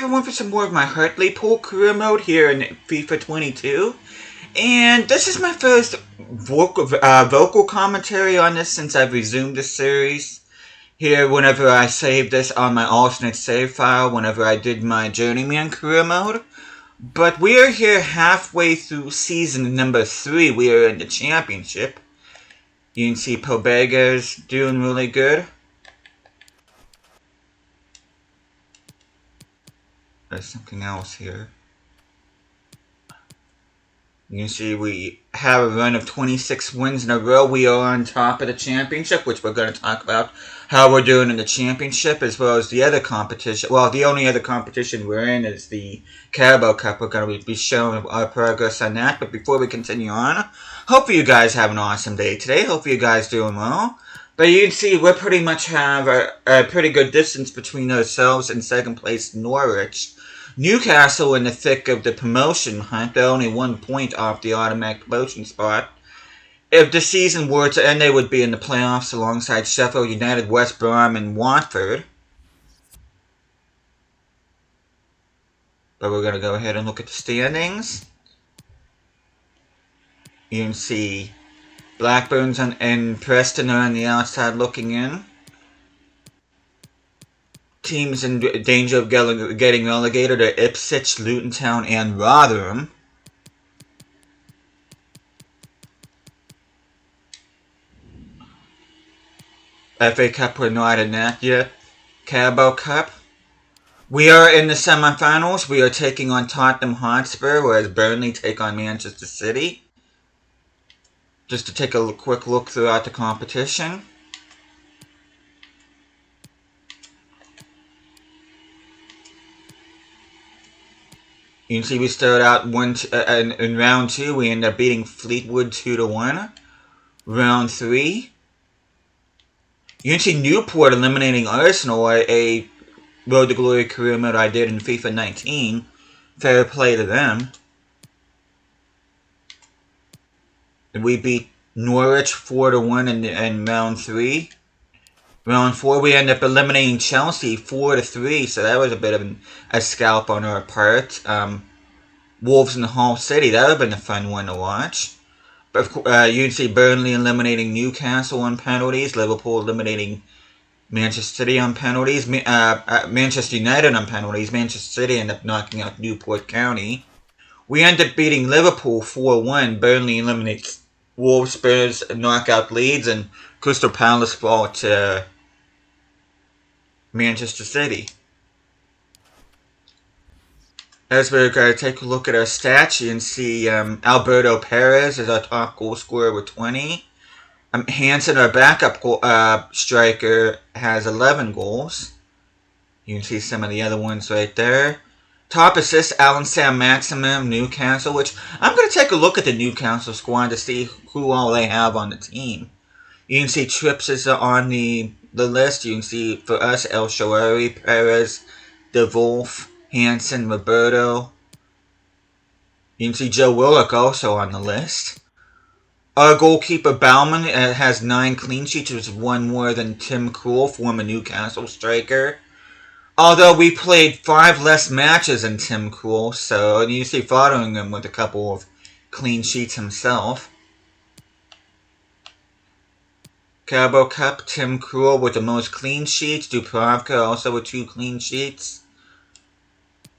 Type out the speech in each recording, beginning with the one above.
everyone for some more of my Hartlepool career mode here in FIFA 22. And this is my first vocal commentary on this since I've resumed this series. Here, whenever I saved this on my alternate save file, whenever I did my Journeyman career mode. But we are here halfway through season number 3. We are in the championship. You can see Pobega's doing really good. There's something else here. You can see we have a run of 26 wins in a row. We are on top of the championship, which we're going to talk about how we're doing in the championship, as well as the other competition. Well, the only other competition we're in is the Carabao Cup. We're going to be showing our progress on that. But before we continue on, hope you guys have an awesome day today. Hope you guys doing well. But you can see we pretty much have a pretty good distance between ourselves and second place Norwich. Newcastle in the thick of the promotion hunt. They're only 1 point off the automatic promotion spot. If the season were to end, they would be in the playoffs alongside Sheffield United, West Brom, and Watford. But we're going to go ahead and look at the standings. You can see Blackburn's and Preston are on the outside looking in. Teams in danger of getting relegated are Ipswich, Luton Town, and Rotherham. FA Cup, we're not in that yet. Carabao Cup. We are in the semi-finals. We are taking on Tottenham Hotspur, whereas Burnley take on Manchester City. Just to take a quick look throughout the competition. You can see we start out in round 2. We end up beating Fleetwood 2-1. Round 3. You can see Newport eliminating Arsenal, a Road to Glory career mode I did in FIFA 19. Fair play to them. And we beat Norwich 4-1 in round 3. Round 4, we end up eliminating Chelsea 4-3, so that was a bit of a scalp on our part. Wolves in Hull City, that would have been a fun one to watch. But you can see Burnley eliminating Newcastle on penalties, Liverpool eliminating Manchester City on penalties, Manchester United on penalties. Manchester City end up knocking out Newport County. We end up beating Liverpool 4-1. Burnley eliminates Wolves, Spurs knock out Leeds, and Crystal Palace fall to Manchester City. As we're going to take a look at our stats, you can see Alberto Perez is our top goal scorer with 20. Hansen, our backup striker, has 11 goals. You can see some of the other ones right there. Top assist, Alan Sam Maximum, Newcastle, which I'm going to take a look at the Newcastle squad to see who all they have on the team. You can see Trips is on the list. You can see for us, El Shaarawy, Perez, De Wolf, Hansen, Roberto. You can see Joe Willock also on the list. Our goalkeeper Bauman has 9 clean sheets, which is 1 more than Tim Krul, former Newcastle striker. Although we played 5 less matches than Tim Krul, so you see following him with a couple of clean sheets himself. Carabao Cup, Tim Krul with the most clean sheets. Dubravka also with 2 clean sheets.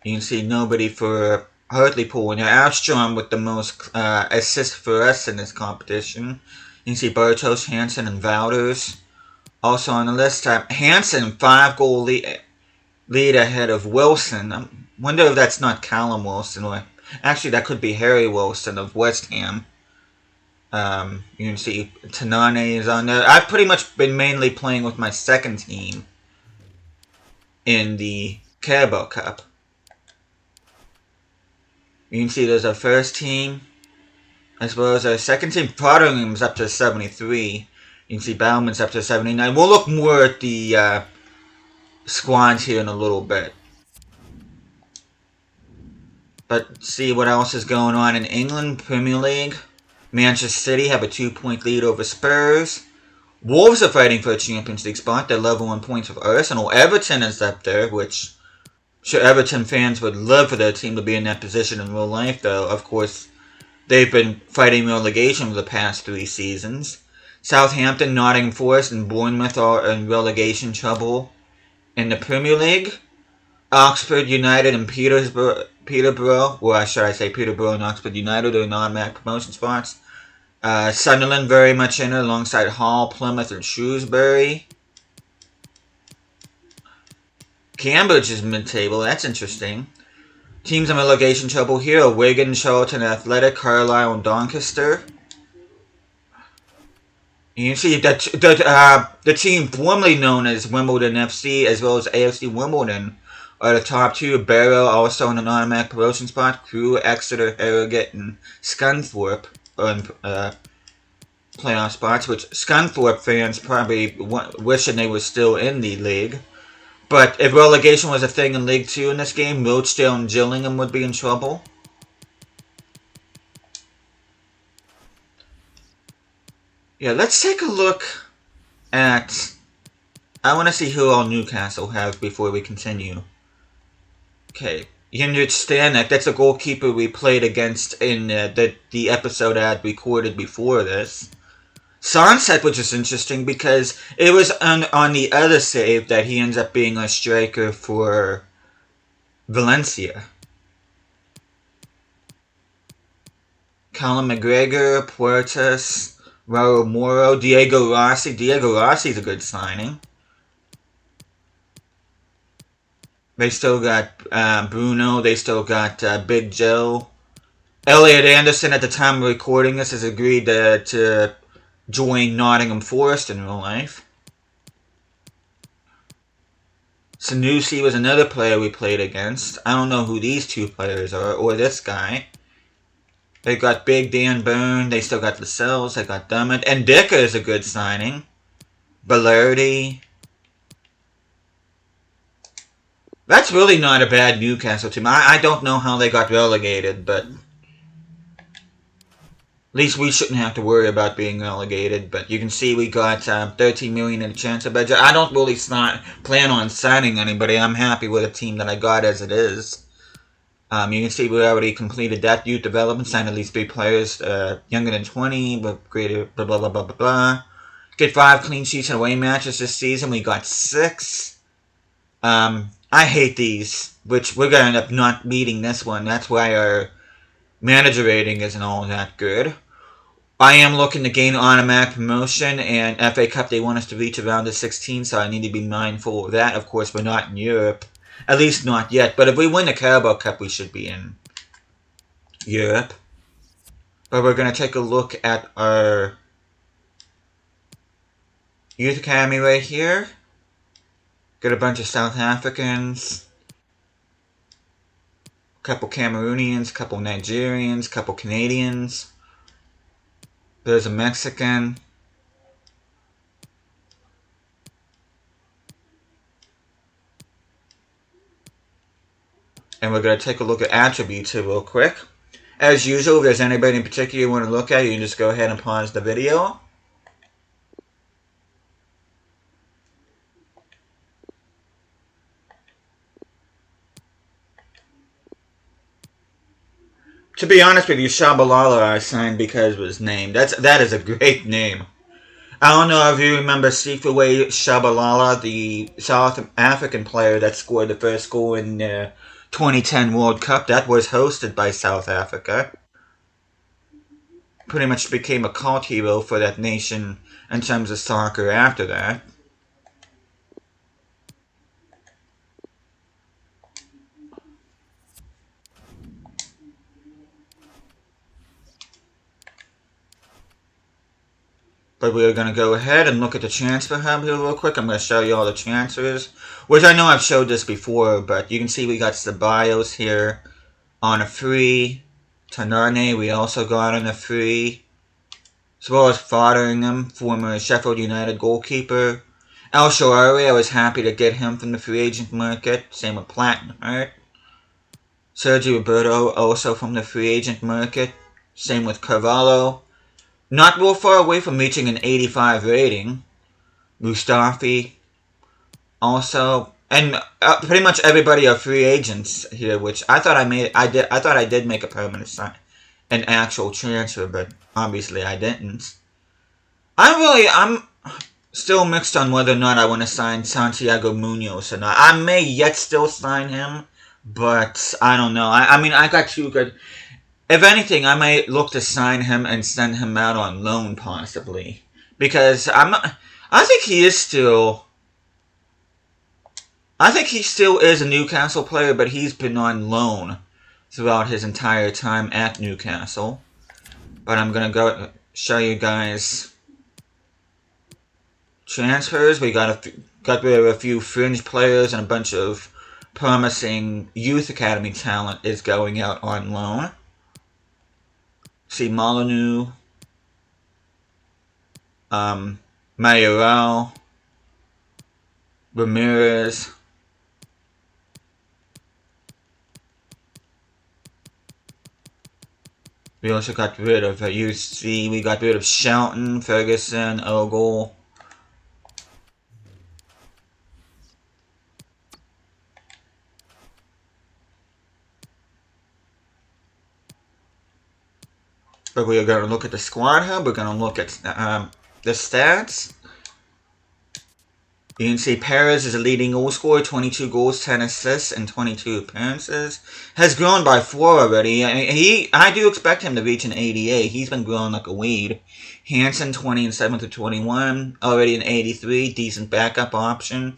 You can see nobody for Hartlepool. And Armstrong with the most assists for us in this competition. You can see Bartos, Hansen, and Wouters also on the list. Hansen, 5-goal lead ahead of Wilson. I wonder if that's not Callum Wilson, or actually that could be Harry Wilson of West Ham. You can see Tanane is on there. I've pretty much been mainly playing with my second team in the Carabao Cup. You can see there's our first team, as well as our second team. Proddingham's up to 73. You can see Bauman's up to 79. We'll look more at the squads here in a little bit. But see what else is going on in England Premier League. Manchester City have a 2-point lead over Spurs. Wolves are fighting for a Champions League spot. They're level on points with Arsenal. Everton is up there, which Sure, Everton fans would love for their team to be in that position in real life, though. Of course, they've been fighting relegation for the past 3 seasons. Southampton, Nottingham Forest, and Bournemouth are in relegation trouble in the Premier League. Oxford United and Peterborough, or should I say Peterborough and Oxford United, are in automatic promotion spots. Sunderland very much in it alongside Hull, Plymouth, and Shrewsbury. Cambridge is mid-table, that's interesting. Teams in relegation trouble here are Wigan, Charlton Athletic, Carlisle, and Doncaster. You can see that the team formerly known as Wimbledon FC as well as AFC Wimbledon are the top two. Barrow also in an automatic promotion spot. Crewe, Exeter, Harrogate, and Scunthorpe are in playoff spots, which Scunthorpe fans probably wishing they were still in the league. But if relegation was a thing in League 2 in this game, Rochdale and Gillingham would be in trouble. Yeah, let's take a look at... I want to see who all Newcastle have before we continue. Okay, Jindřich Stanek, that's a goalkeeper we played against in the episode I had recorded before this. Sunset, which is interesting because it was on the other save that he ends up being a striker for Valencia. Colin McGregor, Puertas, Raul Moro, Diego Rossi. Diego Rossi's a good signing. They still got Bruno. They still got Big Joe. Elliot Anderson, at the time of recording this, has agreed to join Nottingham Forest in real life. Sanusi was another player we played against. I don't know who these two players are, or this guy. They got Big Dan Byrne. They still got Lascelles. They got Dummett. And Dicker is a good signing. Balerdi. That's really not a bad Newcastle team. I don't know how they got relegated, but... At least we shouldn't have to worry about being relegated. But you can see we got $13 million in the transfer budget. I don't really plan on signing anybody. I'm happy with the team that I got as it is. You can see we already completed that youth development. Signed at least 3 players younger than 20, but greater blah blah blah blah blah blah. Get 5 clean sheets in away matches this season. We got 6. I hate these, which we're gonna end up not meeting this one. That's why our manager rating isn't all that good. I am looking to gain automatic promotion, and FA Cup they want us to reach around the 16, so I need to be mindful of that. Of course, we're not in Europe. At least not yet. But if we win the Carabao Cup, we should be in Europe. But we're going to take a look at our youth academy right here. Got a bunch of South Africans. A couple Cameroonians, a couple Nigerians, a couple Canadians. There's a Mexican. And we're going to take a look at attributes here real quick. As usual, if there's anybody in particular you want to look at, you can just go ahead and pause the video. To be honest with you, Shabalala I signed because of his name. That is a great name. I don't know if you remember Sifuwe Shabalala, the South African player that scored the first goal in the 2010 World Cup. That was hosted by South Africa. Pretty much became a cult hero for that nation in terms of soccer after that. But we're going to go ahead and look at the transfer hub here real quick. I'm going to show you all the transfers, which I know I've showed this before, but you can see we got Ceballos here on a free. Tanane we also got on a free. As well as Fotheringham, former Sheffield United goalkeeper. El Shaarawy, I was happy to get him from the free agent market. Same with Plattenhardt. Sergio Roberto, also from the free agent market. Same with Carvalho. Not real far away from reaching an 85 rating. Mustafi. Also, And pretty much everybody are free agents here, which I thought I thought I did make a permanent sign, an actual transfer, but obviously I didn't. I'm still mixed on whether or not I want to sign Santiago Munoz or not. I may yet still sign him, but I don't know. I mean, I got too good. If anything, I might look to sign him and send him out on loan, possibly, because I'm not. I think he is still. I think he still is a Newcastle player, but he's been on loan throughout his entire time at Newcastle. But I'm gonna go show you guys transfers. We got rid of a few fringe players, and a bunch of promising youth academy talent is going out on loan. See Molyneux, Mayoral, Ramirez. We also got rid of UC. We got rid of Shelton, Ferguson, Ogle. But we are going to look at the squad hub. We're going to look at the stats. You can see Perez is a leading goal scorer, 22 goals, 10 assists, and 22 appearances. Has grown by 4 already. I do expect him to reach an 88. He's been growing like a weed. Hansen, 20 and 7 to 21. Already an 83. Decent backup option.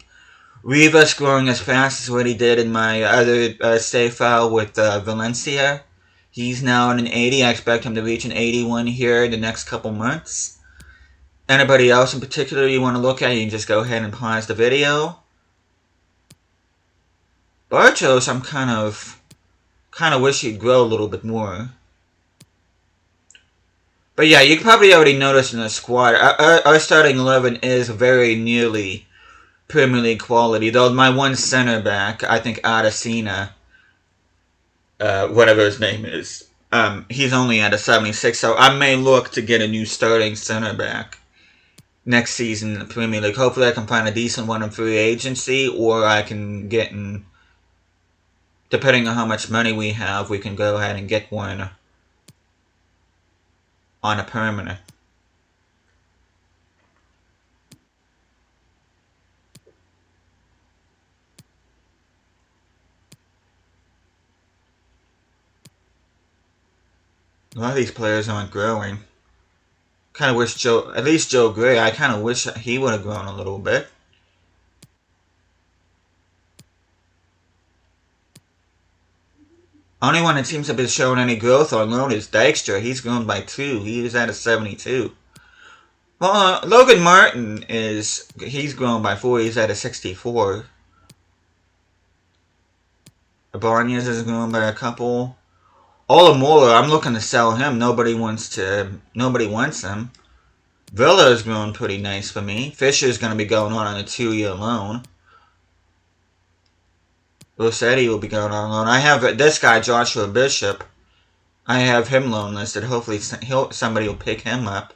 Rivas growing as fast as what he did in my other save file with Valencia. He's now at an 80. I expect him to reach an 81 here in the next couple months. Anybody else in particular you want to look at, you can just go ahead and pause the video. Bartos, I'm kind of wish he'd grow a little bit more. But yeah, you probably already noticed in the squad, our starting 11 is very nearly Premier League quality. Though my one center back, I think Adesina, whatever his name is, he's only at a 76, so I may look to get a new starting center back next season in the Premier League. Hopefully I can find a decent one in free agency, or I can get in, depending on how much money we have, we can go ahead and get one on a permanent. A lot of these players aren't growing. Kind of wish at least Joe Gray, I kind of wish he would have grown a little bit. Only one that seems to be showing any growth on loan is Dykstra. He's grown by 2. He was at a 72. Well, Logan Martin he's grown by 4. He's at a 64. Ibanez has grown by a couple. Olamora, I'm looking to sell him. Nobody wants him. Villa has grown pretty nice for me. Fisher's going to be going on a 2-year loan. Rossetti will be going on loan. I have this guy, Joshua Bishop. I have him loan listed. Hopefully somebody will pick him up.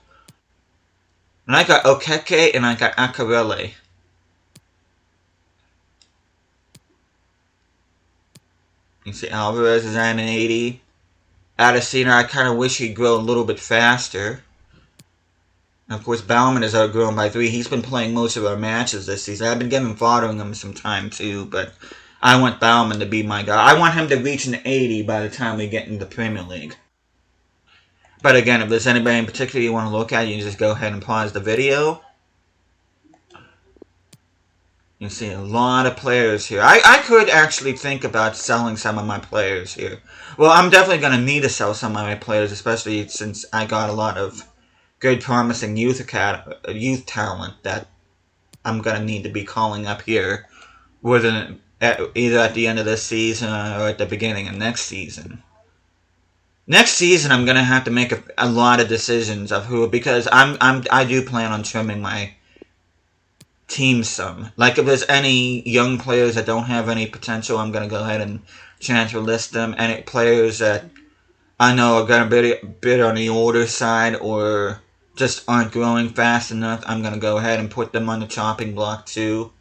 And I got Okeke and I got Akarele. You see Alvarez is at an 80. Adesina, I kind of wish he'd grow a little bit faster. And of course, Bauman is outgrown by 3. He's been playing most of our matches this season. I've been following him some time too, but I want Bauman to be my guy. I want him to reach an 80 by the time we get into the Premier League. But again, if there's anybody in particular you want to look at, you can just go ahead and pause the video. You see a lot of players here. I could actually think about selling some of my players here. Well, I'm definitely going to need to sell some of my players, especially since I got a lot of good, promising youth talent that I'm going to need to be calling up here, either at the end of this season or at the beginning of next season. Next season, I'm going to have to make a lot of decisions of who, because I do plan on trimming my team some. Like, if there's any young players that don't have any potential, I'm going to go ahead and transfer list them. And players that I know are going to be a bit on the older side or just aren't growing fast enough, I'm going to go ahead and put them on the chopping block too.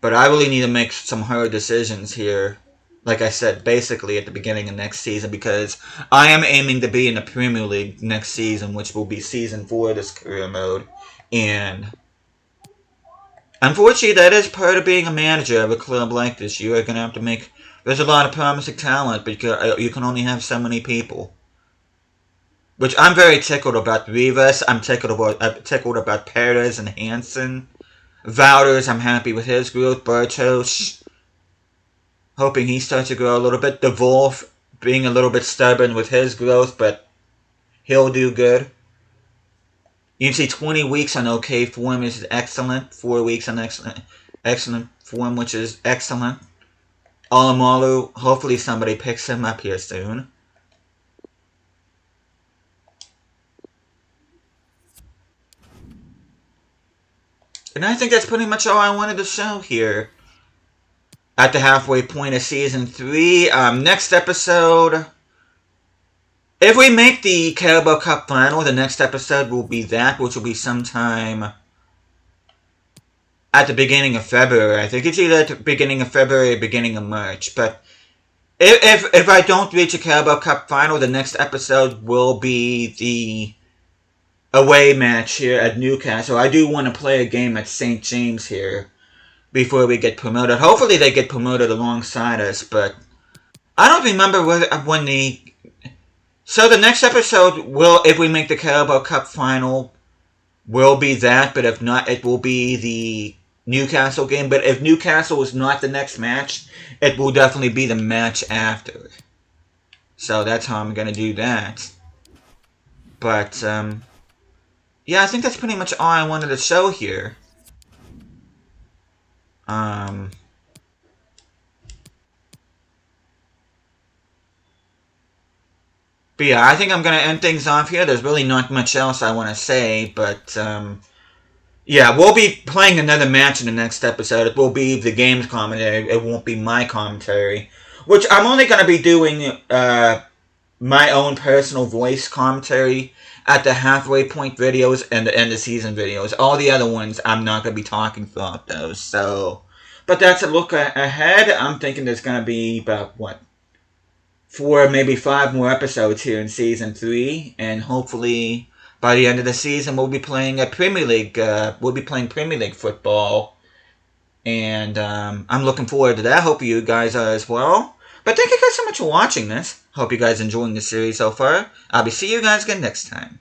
But I really need to make some hard decisions here. Like I said, basically at the beginning of next season, because I am aiming to be in the Premier League next season, which will be season 4 of this career mode. And unfortunately, that is part of being a manager of a club like this. You are going to have to make... There's a lot of promising talent, but you can only have so many people. Which I'm very tickled about Rivas. I'm tickled about Perez and Hansen. Wouters, I'm happy with his growth. Bartos, hoping he starts to grow a little bit. De Wolf, being a little bit stubborn with his growth, but he'll do good. You can see 20 weeks on okay form is excellent. 4 weeks on excellent form, which is excellent. Alamalu, hopefully somebody picks him up here soon. And I think that's pretty much all I wanted to show here. At the halfway point of Season 3. Next episode... If we make the Carabao Cup final, the next episode will be that, which will be sometime at the beginning of February. I think it's either at the beginning of February or beginning of March. But if I don't reach a Carabao Cup final, the next episode will be the away match here at Newcastle. I do want to play a game at St. James here before we get promoted. Hopefully they get promoted alongside us, but I don't remember when the... So the next episode will, if we make the Carabao Cup final, will be that, but if not, it will be the Newcastle game. But if Newcastle is not the next match, it will definitely be the match after. So that's how I'm going to do that. But, yeah, I think that's pretty much all I wanted to show here. But yeah, I think I'm going to end things off here. There's really not much else I want to say, but, yeah, we'll be playing another match in the next episode. It will be the game's commentary. It won't be my commentary. Which I'm only going to be doing, my own personal voice commentary at the halfway point videos and the end of season videos. All the other ones, I'm not going to be talking throughout those, so... But that's a look ahead. I'm thinking there's going to be about, 4, maybe 5 more episodes here in Season 3, and hopefully by the end of the season we'll be playing a Premier League, we'll be playing Premier League football, and I'm looking forward to that. Hope you guys are as well. But thank you guys so much for watching this. Hope you guys are enjoying the series so far. I'll be seeing you guys again next time.